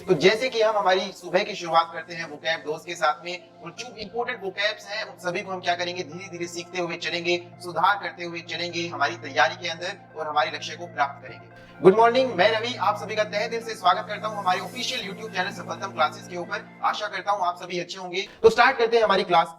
तो जैसे कि हम हमारी सुबह की शुरुआत करते हैं वोकैब डोज के साथ में, और जो इंपॉर्टेंट वोकैब्स हैं उन सभी को हम क्या करेंगे, धीरे धीरे सीखते हुए चलेंगे, सुधार करते हुए चलेंगे हमारी तैयारी के अंदर और हमारे लक्ष्य को प्राप्त करेंगे। गुड मॉर्निंग, मैं रवि आप सभी का तहे दिल से स्वागत करता हूं हमारे ऑफिशियल यूट्यूब चैनल सफलतम क्लासेस के ऊपर। आशा करता हूं आप सभी अच्छे होंगे। तो स्टार्ट करते हैं हमारी क्लास।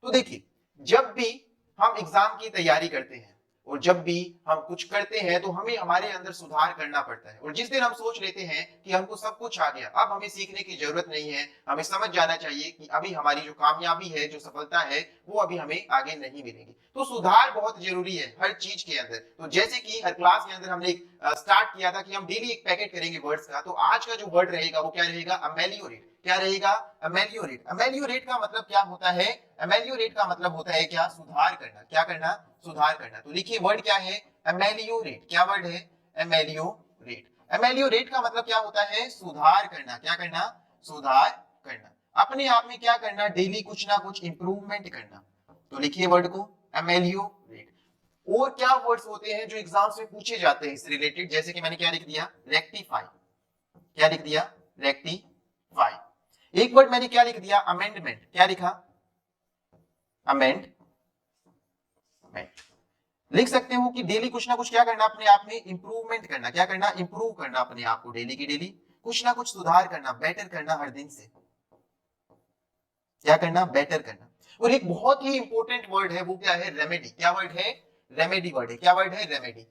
तो देखिए, जब भी हम एग्जाम की तैयारी करते हैं और जब भी हम कुछ करते हैं तो हमें हमारे अंदर सुधार करना पड़ता है। और जिस दिन हम सोच लेते हैं कि हमको सब कुछ आ गया, अब हमें सीखने की जरूरत नहीं है, हमें समझ जाना चाहिए कि अभी हमारी जो कामयाबी है, जो सफलता है, वो अभी हमें आगे नहीं मिलेगी। तो सुधार बहुत जरूरी है हर चीज के अंदर। तो जैसे कि हर क्लास के अंदर हमने स्टार्ट किया था कि हम डेली एक पैकेट करेंगे वर्ड्स का, तो आज का जो वर्ड रहेगा वो क्या रहेगा, अमेलियोरेट। क्या रहेगा, अमेलियोरेट। अमेलियोरेट का मतलब क्या होता है, अमेलियोरेट का मतलब होता है क्या, सुधार करना। क्या करना, सुधार करना। तो लिखिए वर्ड क्या है, अमेलियोरेट। क्या वर्ड है, अमेलियोरेट। अमेलियोरेट का मतलब क्या होता है, सुधार करना। क्या करना, सुधार करना। अपने आप में क्या करना, डेली कुछ ना कुछ इंप्रूवमेंट करना। तो लिखिए वर्ड को, अमेलियोरेट। और क्या वर्ड्स होते हैं जो एग्जाम्स में पूछे जाते हैं इससे रिलेटेड, जैसे कि मैंने क्या लिख दिया, रेक्टिफाई। क्या लिख दिया, रेक्टिफाई। एक वर्ड मैंने क्या लिख दिया, अमेंडमेंट। क्या लिखा, अमेंडमेंट। लिख सकते हो कि डेली कुछ ना कुछ क्या करना, अपने आप में इंप्रूवमेंट करना। क्या करना, इंप्रूव करना अपने आप को, डेली की डेली कुछ ना कुछ सुधार करना, बेटर करना हर दिन से। क्या करना, बेटर करना। और एक बहुत ही इंपॉर्टेंट वर्ड है, वो क्या है, रेमेडी। क्या वर्ड है, रेमेडी वर्ड है। क्या वर्ड है, रेमेडी।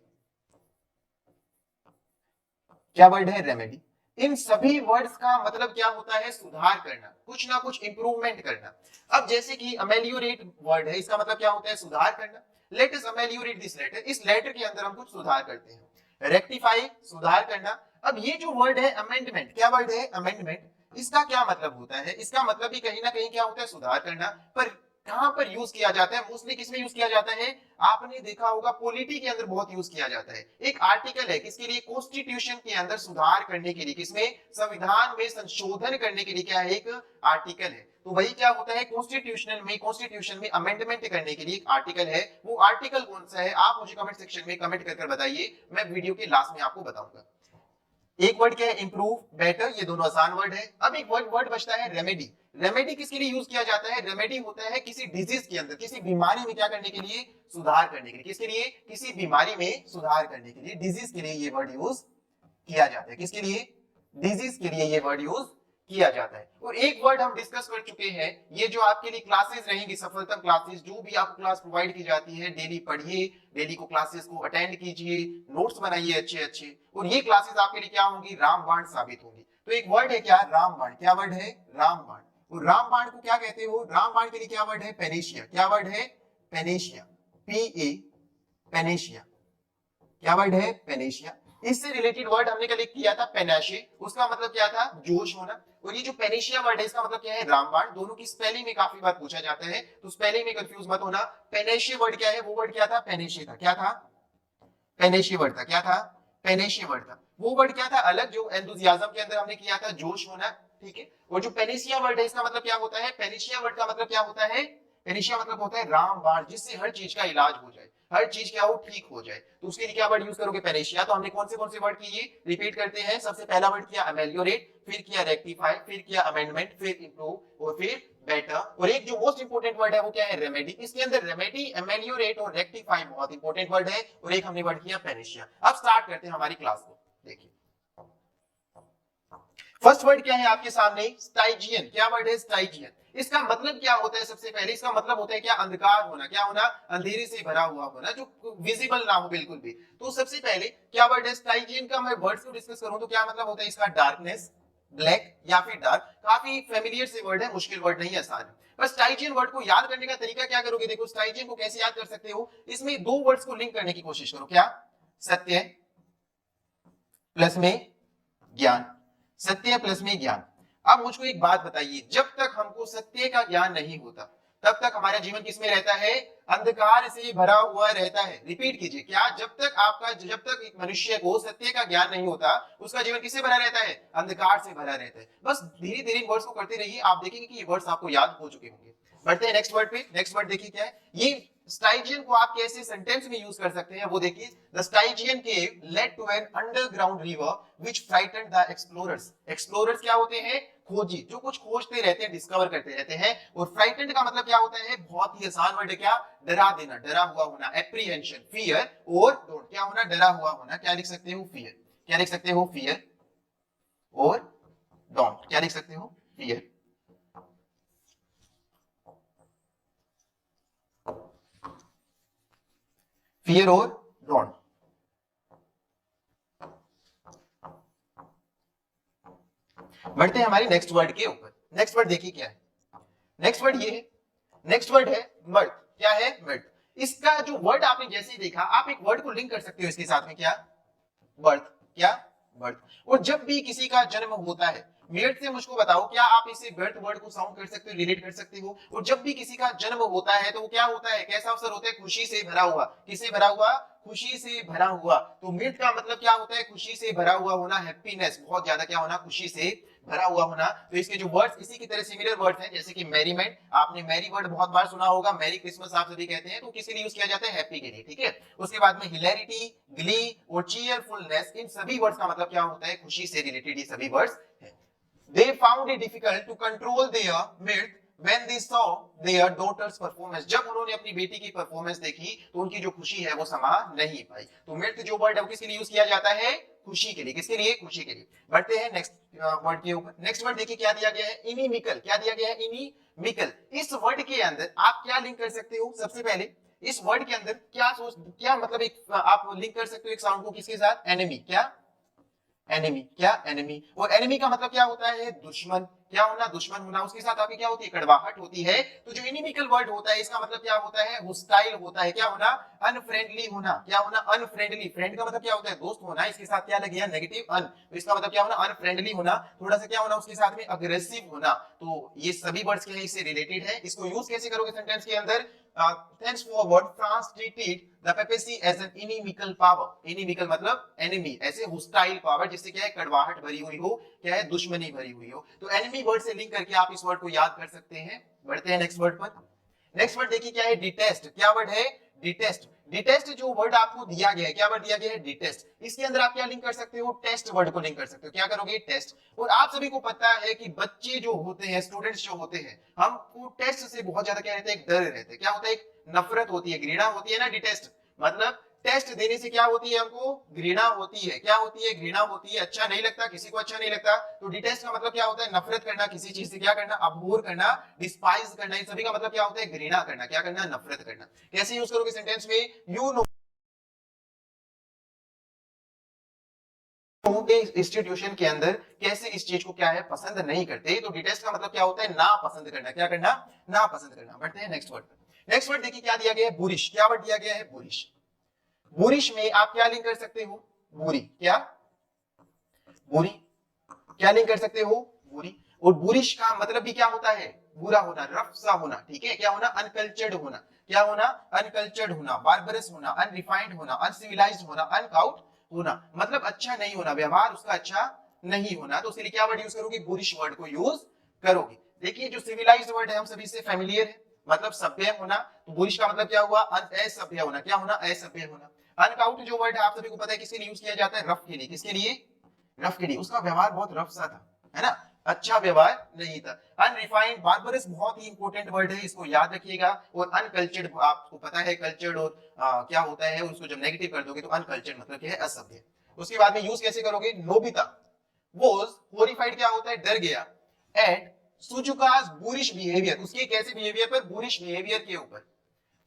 क्या वर्ड है, रेमेडी। इन सभी वर्ड्स का मतलब क्या होता है, सुधार करना, कुछ ना कुछ इंप्रूवमेंट करना। अब जैसे कि अमेलियोरेट वर्ड है, इसका मतलब क्या होता है, सुधार करना। Let us ameliorate this letter. इस लेटर के अंदर हम कुछ सुधार करते हैं। रेक्टिफाई, सुधार करना। अब ये जो वर्ड है अमेंडमेंट, क्या वर्ड है, अमेंडमेंट। इसका क्या मतलब होता है, इसका मतलब भी कहीं ना कहीं क्या होता है, सुधार करना। पर कहां पर यूज किया जाता है, मोस्टली किसमें यूज किया जाता है, आपने देखा होगा पॉलिटी के अंदर बहुत यूज किया जाता है। एक आर्टिकल है किसके लिए, कॉन्स्टिट्यूशन के अंदर सुधार करने के लिए, किसमें, संविधान में संशोधन करने के लिए क्या है, एक आर्टिकल है। तो वही क्या होता है, कॉन्स्टिट्यूशन में अमेंडमेंट करने के लिए एक आर्टिकल है। वो आर्टिकल कौन सा है, आप मुझे कमेंट सेक्शन में कमेंट कर बताइए, मैं वीडियो के लास्ट में आपको बताऊंगा। एक वर्ड क्या है, इंप्रूव, बेटर, ये दोनों आसान वर्ड है। अब एक वर्ड बचता है, रेमेडी। रेमेडी किसके लिए यूज किया जाता है, रेमेडी होता है किसी डिजीज के अंदर, किसी बीमारी में क्या करने के लिए, सुधार करने के लिए। किसके लिए, किसी बीमारी में सुधार करने के लिए, डिजीज के लिए ये वर्ड यूज किया जाता है। किसके लिए, डिजीज के लिए ये वर्ड यूज किया जाता है। और एक वर्ड हम डिस्कस कर चुके हैं, ये जो आपके लिए क्लासेस रहेंगी, सफलतम क्लासेस, जो भी आपको क्लास प्रोवाइड की जाती है, डेली पढ़िए, डेली को क्लासेस को अटेंड कीजिए, नोट्स बनाइए अच्छे अच्छे, और ये क्लासेस आपके लिए क्या होंगी, रामबाण साबित होंगी। तो एक वर्ड है क्या, रामबाण। क्या वर्ड है, रामबाण। और रामबाण को क्या कहते हो, रामबाण के लिए क्या वर्ड है, पेनेशिया। क्या वर्ड है, पेनेशिया। P A, Panacea. क्या वर्ड है, पेनेशिया। इससे रिलेटेड वर्ड हमने कल किया था, पेनाशे। उसका मतलब क्या था, जोश होना। और ये जो पेनेशिया वर्ड है, इसका मतलब क्या है, रामबाण। दोनों की स्पेलिंग में काफी बार पूछा जाता है, तो स्पेलिंग में कंफ्यूज मत होना। पेनेशिया वर्ड क्या है, वो वर्ड क्या था, पेनेशिया था। क्या था, पेनेशिया वर्ड था। क्या था, पेनेशिया वर्ड था। वो वर्ड क्या था अलग, जो एंथुसियाज्म के अंदर हमने किया था, जोश होना। ठीक है। और जो पेनेशिया वर्ड है, इसका मतलब क्या होता है, पेनेशिया वर्ड का मतलब क्या होता है, पेनेशिया मतलब होता है रामबाण, जिससे हर चीज का इलाज हो जाए, हर चीज क्या हो, ठीक हो जाए। तो उसके लिए क्या वर्ड यूज करोगे, पेनेशिया। तो हमने कौन से वर्ड किए, रिपीट करते हैं। सबसे पहला वर्ड किया अमेलियोरेट, फिर किया रेक्टिफाई, फिर किया अमेंडमेंट, फिर इंप्रूव, और फिर बेटर। और एक जो मोस्ट इंपोर्टेंट वर्ड है वो क्या है, रेमेडी। इसके अंदर रेमेडी, अमेलियोरेट और रेक्टिफाई बहुत इंपोर्टेंट वर्ड है। और एक हमने वर्ड किया पेनेशिया। अब स्टार्ट करते हैं हमारी क्लास को। देखिए फर्स्ट वर्ड क्या है आपके सामने, स्टाइजियन। क्या वर्ड है, स्टाइजियन। इसका मतलब क्या होता है, सबसे पहले इसका मतलब होता है क्या, अंधकार होना। क्या होना, अंधेरे से भरा हुआ होना, जो विजिबल ना हो बिल्कुल भी। तो सबसे पहले क्या वर्ड है, स्टाइजियन का मैं वर्ड्स को डिस्कस करूं तो क्या मतलब होता है इसका, डार्कनेस, ब्लैक या फिर डार्क। काफी फेमिलियर से वर्ड है, मुश्किल वर्ड नहीं है, आसान है। बस स्टाइजियन वर्ड को याद करने का तरीका क्या करोगे, देखो स्टाइजियन को कैसे याद कर सकते हो, इसमें दो वर्ड्स को लिंक करने की कोशिश करो। क्या, सत्य प्लस में ज्ञान, सत्य प्लस में ज्ञान। अब मुझको एक बात बताइए, जब तक हमको सत्य का ज्ञान नहीं होता, तब तक हमारा जीवन किसमें रहता है, अंधकार से भरा हुआ रहता है। रिपीट कीजिए, क्या, जब तक एक मनुष्य को सत्य का ज्ञान नहीं होता, उसका जीवन किससे भरा रहता है, अंधकार से भरा रहता है। बस धीरे धीरे इन वर्ड्स को करते रहिए, आप देखेंगे कि ये वर्ड्स आपको याद हो चुके होंगे। बढ़ते हैं नेक्स्ट वर्ड पे। नेक्स्ट वर्ड देखिए क्या है, ये स्टाइजियन को आप कैसे सेंटेंस में यूज कर सकते हैं वो देखिए। The Stygian cave led to an underground river which frightened the explorers. Explorers क्या होते हैं? खोजी, जो कुछ खोजते रहते हैं, डिस्कवर करते रहते हैं। और फ्राइटेंड का मतलब क्या होता है? बहुत ही आसान वर्ड है, क्या? डरा देना, डरा हुआ होना, एप्रीहेंशन, फियर और डोंट, क्या होना? डरा हुआ होना। क्या लिख सकते हो? फियर। क्या लिख सकते हो? फियर और डोंट। क्या लिख सकते हो? फियर। फियर और डोंट। बढ़ते हैं हमारे नेक्स्ट वर्ड के ऊपर। नेक्स्ट वर्ड देखिए क्या है। नेक्स्ट वर्ड ये है, नेक्स्ट वर्ड है मर्द। क्या है? मर्द। इसका जो वर्ड आपने जैसे ही देखा, आप एक वर्ड को लिंक कर सकते हो इसके साथ में, क्या? बर्थ। क्या? बर्थ। और जब भी किसी का जन्म होता है, मेड से मुझको बताओ, क्या आप इसे बर्थ वर्ड को साउंड कर सकते हो, रिलेट कर सकते हो? और जब भी किसी का जन्म होता है तो वो क्या होता है? कैसा अवसर होता है? खुशी से भरा हुआ। किससे भरा हुआ? खुशी से भरा हुआ। तो मिड का मतलब क्या होता है? खुशी से भरा हुआ होना, हैप्पीनेस, बहुत ज्यादा क्या होना? खुशी से भरा हुआ होना। तो इसके जो वर्ड्स इसी की तरह सिमिलर वर्ड्स हैं, जैसे कि मैरीमेंट, आपने मैरी वर्ड बहुत बार सुना होगा, मैरी क्रिसमस आप सभी कहते हैं, तो किसके लिए यूज किया जाता है? हैप्पी के लिए, ठीक है। उसके बाद में हिलैरिटी, ग्ली और चीयरफुलनेस, इन सभी वर्ड्स का मतलब क्या होता है? खुशी से रिलेटेड ये सभी वर्ड्स हैं। They found it difficult to control their mirth when they saw their daughter's performance। जब उन्होंने अपनी बेटी की परफॉर्मेंस देखी तो उनकी जो खुशी है वो समा नहीं पाई। तो mirth जो वर्ड है वो किसके लिए यूज किया जाता है? खुशी के लिए। किसके लिए? खुशी के लिए। बढ़ते हैं नेक्स्ट वर्ड के ऊपर। नेक्स्ट वर्ड देखिए क्या दिया गया है? इनिमिकल। क्या दिया गया है? इनिमिकल। इस वर्ड के अंदर आप क्या लिंक कर सकते हो? सबसे पहले इस वर्ड के अंदर क्या मतलब एक आप लिंक कर सकते हो एक साउंड को किसके साथ? एनिमी। क्या? एनिमी। क्या? एनिमी। और एनिमी का मतलब क्या होता है? दुश्मन। क्या होना? दुश्मन होना। उसके साथ आपकी क्या होती है? कड़वाहट होती है। तो जो इनिमिकल वर्ड होता है इसका मतलब क्या होता है? होस्टाइल होता है। क्या होना? अनफ्रेंडली होना। क्या होना? अनफ्रेंडली। फ्रेंड का मतलब क्या होता है? दोस्त होना। इसके साथ क्या लगे? नेगेटिव अन, तो इसका मतलब क्या होना? अनफ्रेंडली होना। थोड़ा सा क्या होना? उसके साथ में अग्रेसिव होना। तो ये सभी वर्ड्स के इससे रिलेटेड है। इसको यूज कैसे करोगे सेंटेंस के अंदर? Thenceforward France treated the papacy as an inimical power। inimical मतलब enemy, ऐसे hostile power जिससे क्या है? कड़वाहट भरी हुई हो, क्या है? दुश्मनी भरी हुई हो। तो enemy वर्ड से लिंक करके आप इस वर्ड को याद कर सकते हैं। बढ़ते हैं नेक्स्ट वर्ड पर। नेक्स्ट वर्ड देखिए क्या है? डिटेस्ट। क्या वर्ड है? डिटेस्ट। डिटेस्ट जो वर्ड आपको दिया गया है, क्या वर्ड दिया गया है? डिटेस्ट। इसके अंदर आप क्या लिंक कर सकते हो? टेस्ट वर्ड को लिंक कर सकते हो। क्या करोगे? टेस्ट। और आप सभी को पता है कि बच्चे जो होते हैं, स्टूडेंट्स जो होते हैं, हमको टेस्ट से बहुत ज्यादा क्या रहता है? एक डर रहता है। क्या होता है? एक नफरत होती है, घृणा होती है ना। डिटेस्ट मतलब टेस्ट देने से क्या होती है? हमको घृणा होती है। क्या होती है? घृणा होती है। अच्छा नहीं लगता, किसी को अच्छा नहीं लगता। तो डिटेस्ट का मतलब क्या होता है? नफरत करना, किसी चीज से क्या करना? अबोर करना, डिस्पाइज करना। इन सभी का मतलब क्या होता है? घृणा करना। क्या करना? नफरत करना। कैसे यूज करोगे सेंटेंस में? यू नो इंस्टीट्यूशन के अंदर कैसे इस चीज को क्या है? पसंद नहीं करते। तो डिटेस्ट का मतलब क्या होता है? ना पसंद करना। क्या करना? ना पसंद करना। बढ़ते हैं नेक्स्ट वर्ड पर। नेक्स्ट वर्ड देखिए क्या दिया गया है? बुरिश। क्या वर्ड दिया गया है? बुरिश। बुरिश में आप क्या लिंक कर सकते हो? बुरी। क्या? बुरी। क्या लिंक कर सकते हो? बुरी। और बुरिश का मतलब भी क्या होता है? बुरा होना, रफ सा होना, ठीक है। क्या होना? अनकल्चर्ड होना। क्या होना? अनकल्चर्ड होना, बार्बरस होना, अनरिफाइंड होना, अनसिविलाइज्ड होना, अनकाउट होना। मतलब अच्छा नहीं होना, व्यवहार उसका अच्छा नहीं होना। तो उसके लिए क्या वर्ड यूज करोगे? बुरिश वर्ड को यूज करोगे। देखिए जो सिविलाइज्ड वर्ड है हम सभी से फेमिलियर है, मतलब सभ्य होना। तो बुरिश का मतलब क्या हुआ? असभ्य होना। क्या होना? असभ्य होना। अनकाउट जो वर्ड है आप सभी को पता है किसके लिए यूज किया जाता है? रफ के लिए। किसके लिए? रफ के लिए। उसका व्यवहार बहुत रफ सा था, है ना, अच्छा व्यवहार नहीं था। अनरिफाइंड, बार्बरस बहुत ही इंपॉर्टेंट वर्ड है, इसको याद रखिएगा। और अनकल्चर्ड आपको पता है कल्चर्ड और क्या होता है, उसको जब नेगेटिव कर दोगे तो अनकल्चर्ड मतलब क्या है? असभ्य। उसके बाद में यूज कैसे करोगे? नोबिता वाज हॉरिफाइड, क्या होता है? डर गया, एट सुजुकास बुरिश बिहेवियर, उसके कैसे बिहेवियर पर? बुरिश बिहेवियर के ऊपर।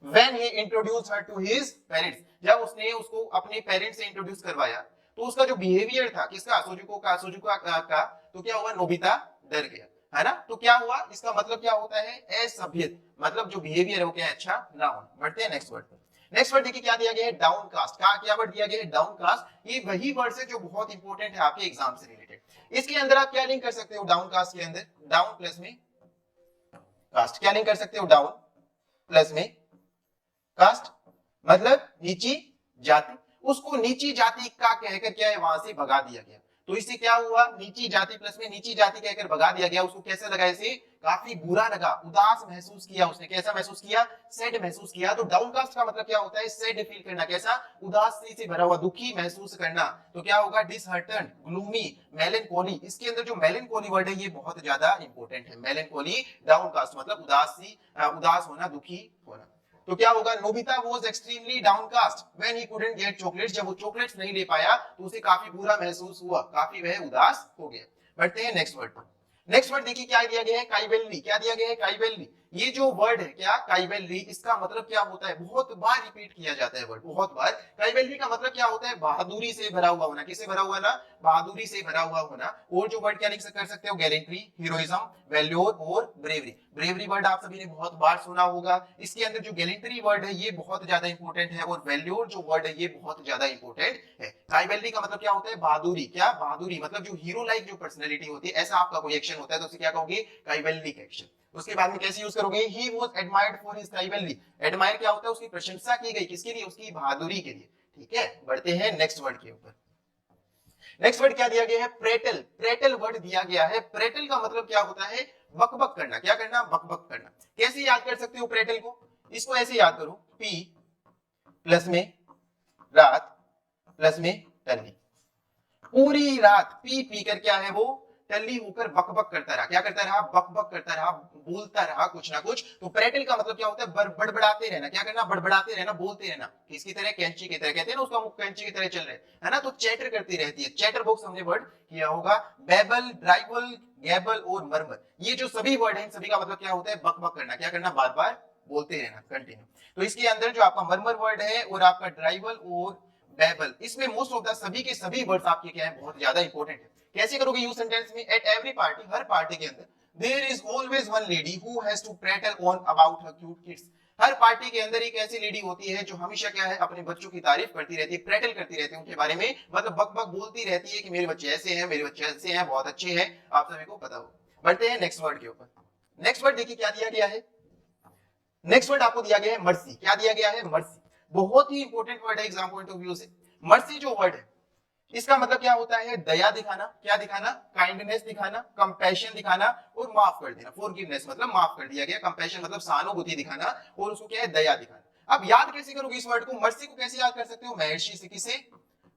When he introduced her to his parents, जब उसने उसको अपने पेरेंट्स से इंट्रोड्यूस करवाया तो उसका जो बिहेवियर था, किसका? सुजुका का, तो क्या हुआ? नोबिता डर गया, है ना। तो क्या हुआ? इसका मतलब क्या होता है? असभ्य, मतलब जो बिहेवियर है वो क्या है? अच्छा ना होना। बढ़ते हैं नेक्स्ट वर्ड पर। नेक्स्ट वर्ड देखिए क्या दिया गया है? डाउनकास्ट। क्या वर्ड दिया गया है? डाउनकास्ट। ये वही वर्ड है जो बहुत इंपॉर्टेंट है आपके एग्जाम से रिलेटेड। इसके अंदर आप क्या लिंक कर सकते हो? डाउनकास्ट के अंदर डाउन प्लस में कास्ट। क्या लिंक कर सकते हो? डाउन प्लस में कास्ट मतलब नीची जाति। उसको नीची जाति का कहकर क्या है? वहां से भगा दिया गया। तो इससे क्या हुआ, नीची जाति प्लस में नीची जाति कहकर भगा दिया गया। उसको कैसा लगा, इसे काफी बुरा लगा, उदास महसूस किया उसने। कैसा महसूस किया, सैड महसूस किया। तो डाउनकास्ट का मतलब क्या होता है, सैड फील करना, कैसा, उदासी से भरा हुआ, दुखी महसूस करना। तो क्या होगा, डिसहार्टन, ग्लूमी, मेलनकोली। इसके अंदर जो मेलनकोली वर्ड है ये बहुत ज्यादा इंपॉर्टेंट है। मेलनकोली, डाउनकास्ट मतलब उदासी, उदास होना, दुखी होना। तो क्या होगा, Nobita was extremely downcast when he couldn't get chocolates. जब वो चॉकलेट्स नहीं ले पाया तो उसे काफी बुरा महसूस हुआ, काफी वह उदास हो गया। बढ़ते हैं नेक्स्ट वर्ड पर। नेक्स्ट वर्ड देखिए क्या दिया गया है, काइबेल्ली। क्या दिया गया है, काइबेल्ली। ये जो वर्ड है क्या, काइबेल्ली, इसका मतलब क्या होता है, बहुत बार रिपीट किया जाता है वर्ड, बहुत बार। काइबेल्ली का मतलब क्या होता है, बहादुरी से भरा हुआ होना। किससे भरा हुआ ना, बहादुरी से भरा हुआ होना। और जो वर्ड क्या लिख कर सकते हो, गैलेंट्री, हीरोइज्म, वैल्योर और ब्रेवरी। ब्रेवरी वर्ड आप सभी ने बहुत बार सुना होगा। इसके अंदर जो गैलेंट्री वर्ड है ये बहुत ज्यादा इंपॉर्टेंट है, और वैल्योर जो वर्ड है ये बहुत ज्यादा इंपॉर्टेंट है। काइबेल्ली का मतलब क्या होता है, बहादुरी। क्या, बहादुरी मतलब जो हीरो लाइक जो पर्सनैलिटी होती है, ऐसा आपका कोई एक्शन होता है तो उसे क्या कहोगे, काइबेल्ली का एक्शन। उसके बाद में कैसे यूज करोगे, he was admired for his काइबेल्ली। एडमायर क्या होता है, उसकी प्रशंसा की गई, किसके लिए, उसकी बहादुरी के लिए। ठीक है, बढ़ते हैं नेक्स्ट वर्ड के ऊपर। नेक्स्ट वर्ड क्या दिया गया है, प्रेटल। प्रेटल वर्ड दिया गया है। प्रेटल का मतलब क्या होता है, बकबक करना। क्या करना, बकबक करना। कैसे याद कर सकते हो प्रेटल को, इसको ऐसे याद करो, पी प्लस में रात प्लस में टल्ली। पूरी रात पी पी कर क्या है वो, टल्ली होकर बकबक करता रहा। क्या करता रहा, बकबक करता रहा, बोलता रहा कुछ ना कुछ। तो प्रेटल का मतलब क्या होता है, बड़बड़ाते रहना। क्या करना, बड़बड़ाते रहना, बोलते रहना। किसकी तरह, कैंची की तरह। कहते हैं ना उसका मुख कैंची की तरह चल रहा है ना। तो चैटर करती रहती है। चैटर बॉक्स हमने वर्ड किया होगा। बेबल, ड्राइवल, गैबल और मरमर, ये जो सभी वर्ड हैं, सभी का मतलब क्या होता है, बकबक करना। क्या करना, बार बार बोलते रहना, कंटिन्यू। तो इसके अंदर जो आपका मरमर वर्ड है और आपका ड्राइवल और बेबल, इसमें मोस्ट ऑफ द सभी के सभी वर्ड्स आपके क्या है, बहुत ज्यादा इंपॉर्टेंट है। कैसे करोगे यूज सेंटेंस में, एट एवरी पार्टी, हर पार्टी के अंदर, there is always one lady who has to prattle on about her cute kids. हर पार्टी के अंदर एक ऐसी लेडी होती है जो हमेशा क्या है, अपने बच्चों की तारीफ करती रहती है, प्रेटल करती रहती है उनके बारे में, मतलब बक बक बोलती रहती है कि मेरे बच्चे ऐसे हैं, मेरे बच्चे ऐसे हैं, बहुत अच्छे हैं, आप सभी को पता हो। बढ़ते हैं नेक्स्ट वर्ड के ऊपर। नेक्स्ट वर्ड देखिए क्या दिया गया है। नेक्स्ट वर्ड आपको दिया गया है मर्सी। क्या दिया गया है, मर्सी। बहुत ही इंपॉर्टेंट वर्ड है एग्जाम पॉइंट ऑफ व्यू से। मर्सी जो वर्ड है इसका मतलब क्या होता है, दया दिखाना। क्या दिखाना, काइंडनेस दिखाना, कंपैशन दिखाना और माफ कर देना। फॉरगिवनेस मतलब माफ कर दिया गया, कंपैशन मतलब सहानुभूति दिखाना, और उसको क्या है, दया दिखाना। अब याद कैसे करोगे इस वर्ड को, मर्सी को कैसे याद कर सकते हो, महर्षि से। किसे,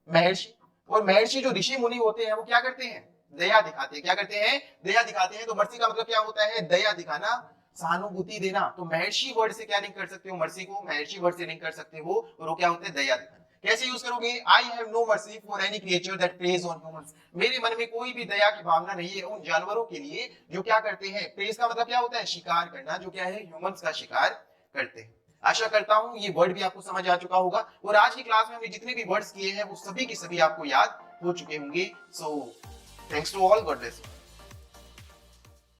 महर्षि। और महर्षि जो ऋषि मुनि होते हैं वो क्या करते हैं, दया दिखाते हैं। क्या करते हैं, दया दिखाते हैं। तो मर्सी का मतलब क्या होता है, दया दिखाना, सहानुभूति देना। तो महर्षि वर्ड से क्या लिंक कर सकते हो, मर्सी को महर्षि वर्ड से लिंक कर सकते हो, और वो क्या होते हैं, दया दिखाना। कैसे यूज करोगे, I have no mercy for any creature that preys on humans. मेरे मन में कोई भी दया की भावना नहीं है उन जानवरों के लिए जो क्या करते हैं, प्रेज का मतलब क्या होता है, शिकार करना, जो क्या है, ह्यूमंस का शिकार करते हैं। आशा करता हूं ये वर्ड भी आपको समझ आ चुका होगा, और आज की क्लास में हमने जितने भी वर्ड्स किए हैं वो सभी के सभी आपको याद हो चुके होंगे। So thanks to all, God bless you.